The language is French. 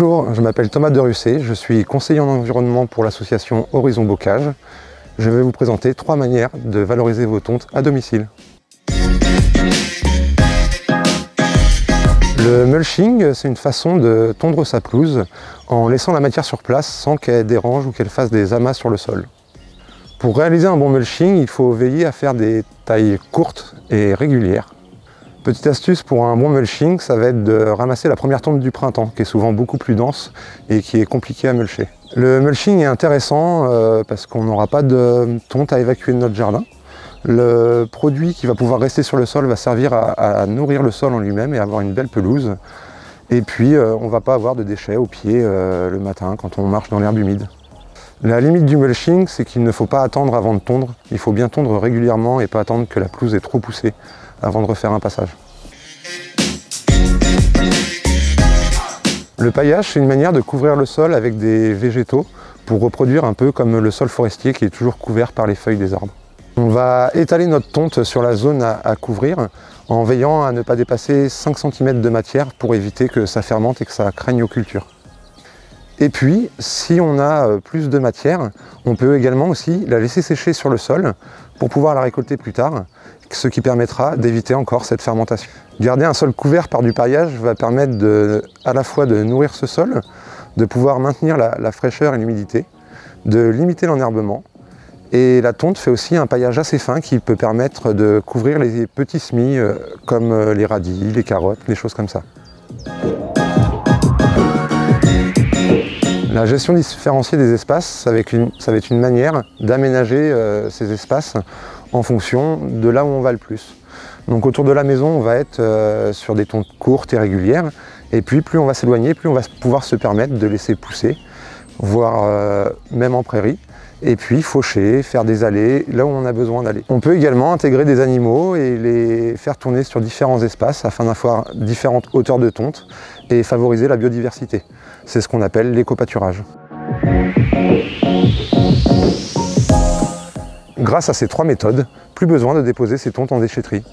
Bonjour, je m'appelle Thomas de Russet, je suis conseiller en environnement pour l'association Horizon Bocage. Je vais vous présenter 3 manières de valoriser vos tontes à domicile. Le mulching, c'est une façon de tondre sa pelouse en laissant la matière sur place sans qu'elle dérange ou qu'elle fasse des amas sur le sol. Pour réaliser un bon mulching, il faut veiller à faire des tailles courtes et régulières. Petite astuce pour un bon mulching, ça va être de ramasser la première tonte du printemps, qui est souvent beaucoup plus dense et qui est compliquée à mulcher. Le mulching est intéressant parce qu'on n'aura pas de tonte à évacuer de notre jardin. Le produit qui va pouvoir rester sur le sol va servir à nourrir le sol en lui-même et avoir une belle pelouse. Et puis on ne va pas avoir de déchets aux pieds le matin quand on marche dans l'herbe humide. La limite du mulching, c'est qu'il ne faut pas attendre avant de tondre. Il faut bien tondre régulièrement et pas attendre que la pelouse ait trop poussé avant de refaire un passage. Le paillage, c'est une manière de couvrir le sol avec des végétaux pour reproduire un peu comme le sol forestier qui est toujours couvert par les feuilles des arbres. On va étaler notre tonte sur la zone à couvrir en veillant à ne pas dépasser 5 cm de matière pour éviter que ça fermente et que ça craigne aux cultures. Et puis, si on a plus de matière, on peut également aussi la laisser sécher sur le sol pour pouvoir la récolter plus tard, ce qui permettra d'éviter encore cette fermentation. Garder un sol couvert par du paillage va permettre à la fois de nourrir ce sol, de pouvoir maintenir la fraîcheur et l'humidité, de limiter l'enherbement. Et la tonte fait aussi un paillage assez fin qui peut permettre de couvrir les petits semis comme les radis, les carottes, les choses comme ça. La gestion différenciée des espaces, ça va être une manière d'aménager ces espaces en fonction de là où on va le plus. Donc autour de la maison, on va être sur des tontes courtes et régulières, et puis plus on va s'éloigner, plus on va pouvoir se permettre de laisser pousser, voire même en prairie, et puis faucher, faire des allées là où on a besoin d'aller. On peut également intégrer des animaux et les faire tourner sur différents espaces afin d'avoir différentes hauteurs de tonte et favoriser la biodiversité. C'est ce qu'on appelle l'éco-pâturage. Grâce à ces 3 méthodes, plus besoin de déposer ces tontes en déchetterie.